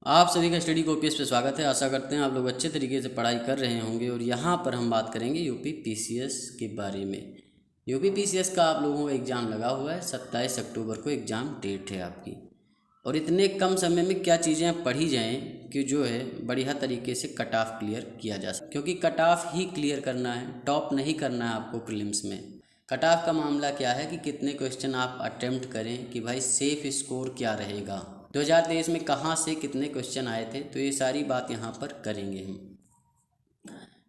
आप सभी का स्टडी कॉपीज पे स्वागत है। आशा करते हैं आप लोग अच्छे तरीके से पढ़ाई कर रहे होंगे और यहाँ पर हम बात करेंगे यूपी पीसीएस के बारे में। यूपी पीसीएस का आप लोगों का एग्ज़ाम लगा हुआ है, 27 अक्टूबर को एग्ज़ाम डेट है आपकी। और इतने कम समय में क्या चीज़ें पढ़ी जाएँ कि जो है बढ़िया तरीके से कट ऑफ क्लियर किया जा सके, क्योंकि कट ऑफ ही क्लियर करना है, टॉप नहीं करना है आपको प्रीलिम्स में। कट ऑफ का मामला क्या है कि कितने क्वेश्चन आप अटेम्प्ट करें कि भाई सेफ स्कोर क्या रहेगा, 2023 में कहाँ से कितने क्वेश्चन आए थे, तो ये सारी बात यहाँ पर करेंगे हम।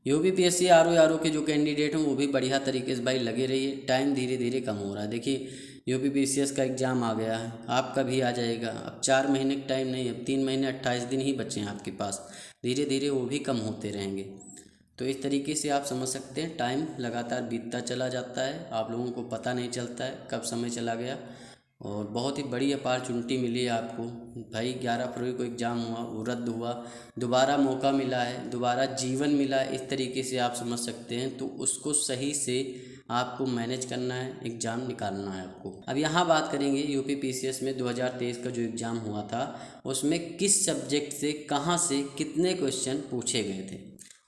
यूपीपीएससी आरओ के जो कैंडिडेट हैं वो भी बढ़िया तरीके से भाई लगे रहिए। टाइम धीरे धीरे कम हो रहा है। देखिए यूपीपीसीएस का एग्ज़ाम आ गया है, आपका भी आ जाएगा। अब 4 महीने का टाइम नहीं, अब 3 महीने 28 दिन ही बचे हैं आपके पास। धीरे धीरे वो भी कम होते रहेंगे। तो इस तरीके से आप समझ सकते हैं टाइम लगातार बीतता चला जाता है, आप लोगों को पता नहीं चलता है कब समय चला गया। और बहुत ही बड़ी अपॉर्चुनिटी मिली है आपको भाई। 11 फरवरी को एग्ज़ाम हुआ, वो रद्द हुआ, दोबारा मौका मिला है, दोबारा जीवन मिला है, इस तरीके से आप समझ सकते हैं। तो उसको सही से आपको मैनेज करना है, एग्ज़ाम निकालना है आपको। अब यहाँ बात करेंगे यूपी पीसीएस में 2023 का जो एग्ज़ाम हुआ था उसमें किस सब्जेक्ट से कहाँ से कितने क्वेश्चन पूछे गए थे।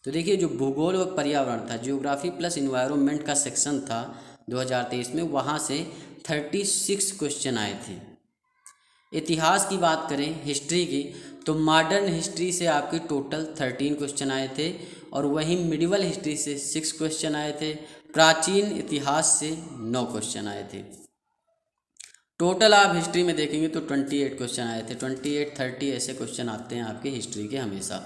तो देखिए जो भूगोल और पर्यावरण था, जियोग्राफी प्लस इन्वायरमेंट का सेक्शन था 2023 में, वहाँ से 36 क्वेश्चन आए थे। इतिहास की बात करें, हिस्ट्री की, तो मॉडर्न हिस्ट्री से आपके टोटल 13 क्वेश्चन आए थे और वहीं मिडिवल हिस्ट्री से 6 क्वेश्चन आए थे। प्राचीन इतिहास से 9 क्वेश्चन आए थे। टोटल आप हिस्ट्री में देखेंगे तो 28 क्वेश्चन आए थे। 28, 30 ऐसे क्वेश्चन आते हैं आपके हिस्ट्री के हमेशा।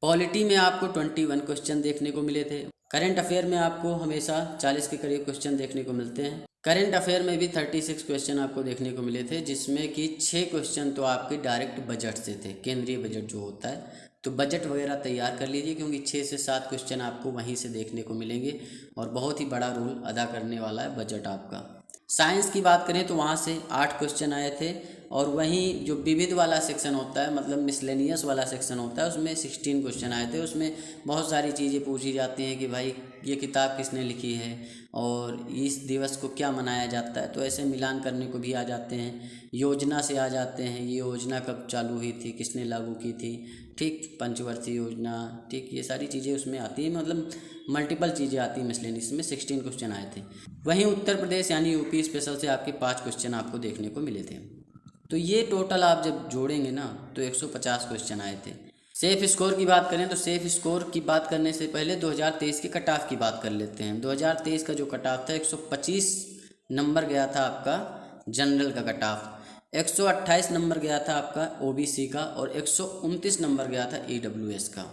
पॉलिटी में आपको 21 क्वेश्चन देखने को मिले थे। करंट अफेयर में आपको हमेशा 40 के करीब क्वेश्चन देखने को मिलते हैं। करंट अफेयर में भी 36 क्वेश्चन आपको देखने को मिले थे, जिसमें कि 6 क्वेश्चन तो आपके डायरेक्ट बजट से थे, केंद्रीय बजट जो होता है। तो बजट वगैरह तैयार कर लीजिए, क्योंकि 6 से 7 क्वेश्चन आपको वहीं से देखने को मिलेंगे और बहुत ही बड़ा रोल अदा करने वाला है बजट आपका। साइंस की बात करें तो वहाँ से 8 क्वेश्चन आए थे और वहीं जो विविध वाला सेक्शन होता है, मतलब मिसलेनियस वाला सेक्शन होता है, उसमें 16 क्वेश्चन आए थे। उसमें बहुत सारी चीज़ें पूछी जाती हैं कि भाई ये किताब किसने लिखी है और इस दिवस को क्या मनाया जाता है, तो ऐसे मिलान करने को भी आ जाते हैं। योजना से आ जाते हैं, ये योजना कब चालू हुई थी, किसने लागू की थी, ठीक, पंचवर्षीय योजना, ठीक, ये सारी चीज़ें उसमें आती हैं। मतलब मल्टीपल चीज़ें आती हैं मिसलेनियस में। 16 क्वेश्चन आए थे। वहीं उत्तर प्रदेश यानी यूपी स्पेशल से आपके 5 क्वेश्चन आपको देखने को मिले थे। तो ये टोटल आप जब जोड़ेंगे ना तो 150 क्वेश्चन आए थे। सेफ स्कोर की बात करें तो सेफ स्कोर की बात करने से पहले 2023 के कट ऑफ की बात कर लेते हैं। 2023 का जो कट ऑफ था 125 नंबर गया था आपका जनरल का कट ऑफ, 128 नंबर गया था आपका ओबीसी का और 129 नंबर गया था ईडब्ल्यूएस का।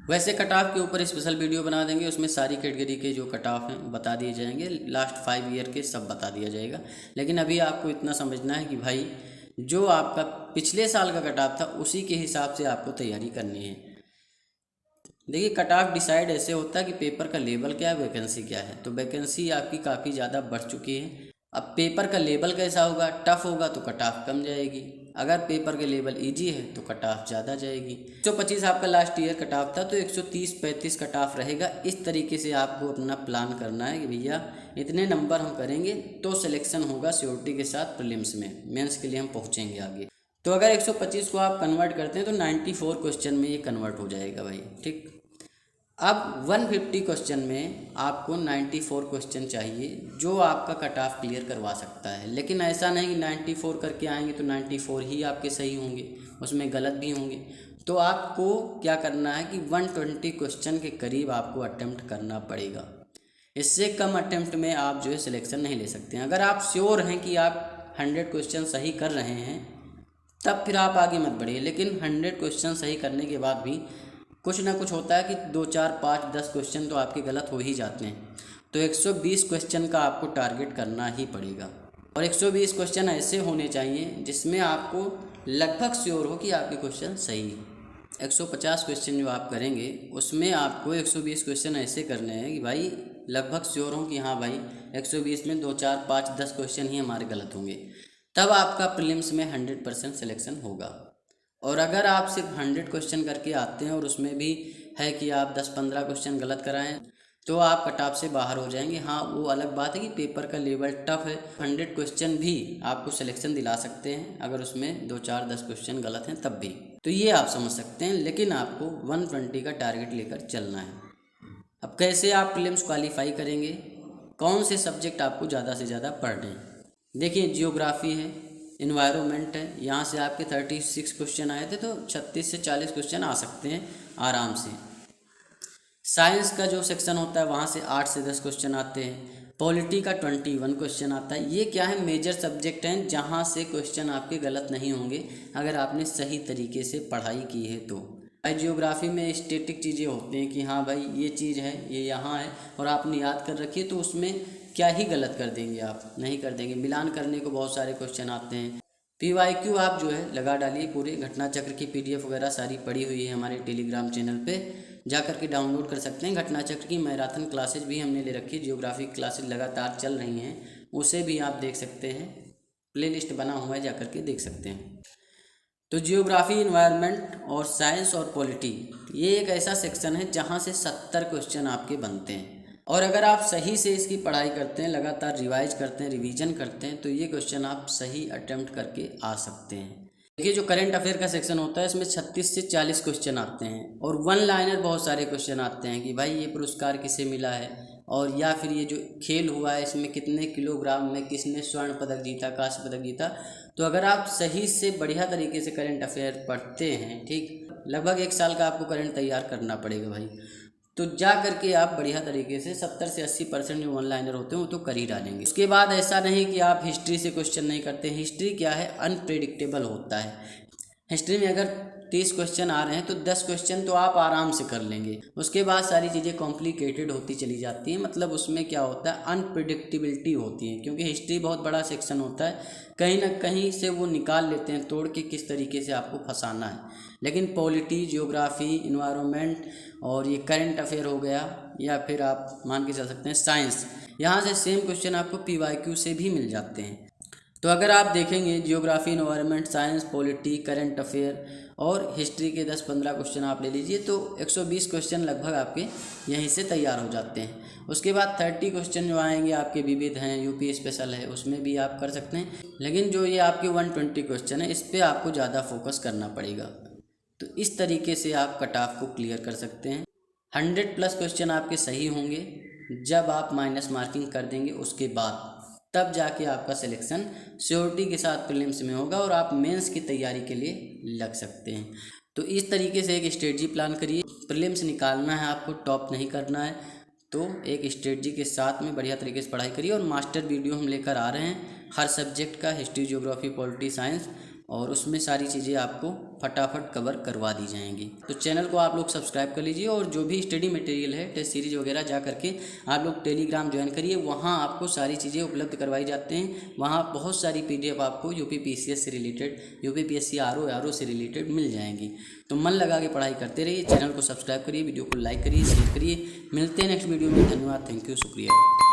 वैसे कट ऑफ के ऊपर स्पेशल वीडियो बना देंगे, उसमें सारी कैटेगरी के जो कट ऑफ हैं बता दिए जाएंगे, लास्ट 5 ईयर के सब बता दिया जाएगा। लेकिन अभी आपको इतना समझना है कि भाई जो आपका पिछले साल का कट ऑफ था उसी के हिसाब से आपको तैयारी करनी है। देखिए कट ऑफ डिसाइड ऐसे होता है कि पेपर का लेवल क्या है, वैकेंसी क्या है। तो वैकेंसी आपकी काफ़ी ज़्यादा बढ़ चुकी है। अब पेपर का लेवल कैसा होगा, टफ होगा तो कट ऑफ कम जाएगी, अगर पेपर के लेवल इजी है तो कट ऑफ ज़्यादा जाएगी। 125 आपका लास्ट ईयर कट ऑफ था, तो 130-35 कट ऑफ रहेगा। इस तरीके से आपको अपना प्लान करना है कि भैया इतने नंबर हम करेंगे तो सिलेक्शन होगा श्योरिटी के साथ प्रीलिम्स में, मेंस के लिए हम पहुँचेंगे आगे। तो अगर 125 को आप कन्वर्ट करते हैं तो 94 क्वेश्चन में ये कन्वर्ट हो जाएगा भाई, ठीक। अब 150 क्वेश्चन में आपको 94 क्वेश्चन चाहिए जो आपका कट ऑफ क्लियर करवा सकता है। लेकिन ऐसा नहीं कि 94 करके आएंगे तो 94 ही आपके सही होंगे, उसमें गलत भी होंगे। तो आपको क्या करना है कि 120 क्वेश्चन के करीब आपको अटेम्प्ट करना पड़ेगा। इससे कम अटेम्प्ट में आप जो है सिलेक्शन नहीं ले सकते हैं। अगर आप श्योर हैं कि आप 100 क्वेश्चन सही कर रहे हैं तब फिर आप आगे मत बढ़िए। लेकिन 100 क्वेश्चन सही करने के बाद भी कुछ ना कुछ होता है कि 2, 4, 5, 10 क्वेश्चन तो आपके गलत हो ही जाते हैं। तो 120 क्वेश्चन का आपको टारगेट करना ही पड़ेगा और 120 क्वेश्चन ऐसे होने चाहिए जिसमें आपको लगभग श्योर हो कि आपके क्वेश्चन सही है। 150 क्वेश्चन जो आप करेंगे उसमें आपको 120 क्वेश्चन ऐसे करने हैं कि भाई लगभग श्योर हो कि हाँ भाई 120 में 2, 4, 5, 10 क्वेश्चन ही हमारे गलत होंगे, तब आपका प्रीलिम्स में 100% सिलेक्शन होगा। और अगर आप सिर्फ 100 क्वेश्चन करके आते हैं और उसमें भी है कि आप 10-15 क्वेश्चन गलत कराएं तो आप कट ऑफ से बाहर हो जाएंगे। हाँ, वो अलग बात है कि पेपर का लेवल टफ है, 100 क्वेश्चन भी आपको सिलेक्शन दिला सकते हैं अगर उसमें 2, 4, 10 क्वेश्चन गलत हैं तब भी। तो ये आप समझ सकते हैं, लेकिन आपको 120 का टारगेट लेकर चलना है। अब कैसे आप प्रीलिम्स क्वालिफाई करेंगे, कौन से सब्जेक्ट आपको ज़्यादा से ज़्यादा पढ़ने हैं। देखिए जियोग्राफी है, इन्वायरमेंट है, यहाँ से आपके 36 क्वेश्चन आए थे, तो 36 से 40 क्वेश्चन आ सकते हैं आराम से। साइंस का जो सेक्शन होता है वहाँ से 8 से 10 क्वेश्चन आते हैं। पॉलिटी का 21 क्वेश्चन आता है। ये क्या है, मेजर सब्जेक्ट हैं जहाँ से क्वेश्चन आपके गलत नहीं होंगे अगर आपने सही तरीके से पढ़ाई की है तो। जियोग्राफी में स्टैटिक चीज़ें होती हैं कि हाँ भाई ये चीज़ है, ये यहाँ है और आपने याद कर रखी है, तो उसमें क्या ही गलत कर देंगे आप, नहीं कर देंगे। मिलान करने को बहुत सारे क्वेश्चन आते हैं। PYQ आप जो है लगा डालिए, पूरे घटना चक्र की PDF वगैरह सारी पड़ी हुई है हमारे टेलीग्राम चैनल पे, जा कर के डाउनलोड कर सकते हैं। घटना चक्र की मैराथन क्लासेज भी हमने ले रखी है, जियोग्राफी क्लासेज लगातार चल रही हैं, उसे भी आप देख सकते हैं, प्लेलिस्ट बना हुआ है, जा कर के देख सकते हैं। तो जियोग्राफी, इन्वायरमेंट और साइंस और पॉलिटी ये एक ऐसा सेक्शन है जहाँ से 70 क्वेश्चन आपके बनते हैं, और अगर आप सही से इसकी पढ़ाई करते हैं, लगातार रिवाइज करते हैं, रिवीजन करते हैं, तो ये क्वेश्चन आप सही अटेम्प्ट करके आ सकते हैं। देखिए जो करंट अफेयर का सेक्शन होता है इसमें 36 से 40 क्वेश्चन आते हैं, और वन लाइनर बहुत सारे क्वेश्चन आते हैं कि भाई ये पुरस्कार किसे मिला है, और या फिर ये जो खेल हुआ है इसमें कितने किलोग्राम में किसने स्वर्ण पदक जीता, कांस्य पदक जीता। तो अगर आप सही से बढ़िया तरीके से करंट अफेयर पढ़ते हैं, ठीक, लगभग 1 साल का आपको करंट तैयार करना पड़ेगा भाई, तो जा करके आप बढ़िया तरीके से 70 से 80% जो वन लाइनर होते हैं वो तो कर ही डालेंगे। उसके बाद ऐसा नहीं कि आप हिस्ट्री से क्वेश्चन नहीं करते। हिस्ट्री क्या है, अनप्रेडिक्टेबल होता है। हिस्ट्री में अगर 30 क्वेश्चन आ रहे हैं तो 10 क्वेश्चन तो आप आराम से कर लेंगे, उसके बाद सारी चीज़ें कॉम्प्लिकेटेड होती चली जाती हैं। मतलब उसमें क्या होता है, अनप्रिडिक्टेबिलिटी होती है, क्योंकि हिस्ट्री बहुत बड़ा सेक्शन होता है, कहीं ना कहीं से वो निकाल लेते हैं तोड़ के किस तरीके से आपको फंसाना है। लेकिन पॉलिटी, जियोग्राफी, इन्वायरमेंट और ये करंट अफेयर हो गया, या फिर आप मान के चल सकते हैं साइंस, यहाँ से सेम क्वेश्चन आपको PYQ से भी मिल जाते हैं। तो अगर आप देखेंगे geography, environment, science, polity, current affair और हिस्ट्री के 10-15 क्वेश्चन आप ले लीजिए, तो 120 क्वेश्चन लगभग आपके यहीं से तैयार हो जाते हैं। उसके बाद 30 क्वेश्चन जो आएंगे आपके विविध हैं, UP स्पेशल है, उसमें भी आप कर सकते हैं। लेकिन जो ये आपके 120 क्वेश्चन है इस पर आपको ज़्यादा फोकस करना पड़ेगा। तो इस तरीके से आप कट ऑफ को क्लियर कर सकते हैं। 100+ क्वेश्चन आपके सही होंगे जब आप माइनस मार्किंग कर देंगे, उसके बाद तब जाके आपका सिलेक्शन श्योरिटी के साथ प्रीलिम्स में होगा और आप मेंस की तैयारी के लिए लग सकते हैं। तो इस तरीके से एक स्ट्रेटजी प्लान करिए। प्रीलिम्स निकालना है आपको, टॉप नहीं करना है, तो एक स्ट्रेटजी के साथ में बढ़िया तरीके से पढ़ाई करिए। और मास्टर वीडियो हम लेकर आ रहे हैं हर सब्जेक्ट का, हिस्ट्री, ज्योग्राफी, पॉलिटी, साइंस, और उसमें सारी चीज़ें आपको फटाफट कवर करवा दी जाएंगी। तो चैनल को आप लोग सब्सक्राइब कर लीजिए, और जो भी स्टडी मटेरियल है, टेस्ट सीरीज वगैरह, जा करके आप लोग टेलीग्राम ज्वाइन करिए, वहाँ आपको सारी चीज़ें उपलब्ध करवाई जाते हैं। वहाँ बहुत सारी PDF आपको UP PCS से रिलेटेड, UP PSC RO से रिलेटेड मिल जाएंगी। तो मन लगा के पढ़ाई करते रहिए। चैनल को सब्सक्राइब करिए, वीडियो को लाइक करिए, शेयर करिए। मिलते हैं नेक्स्ट वीडियो में। धन्यवाद, थैंक यू, शुक्रिया।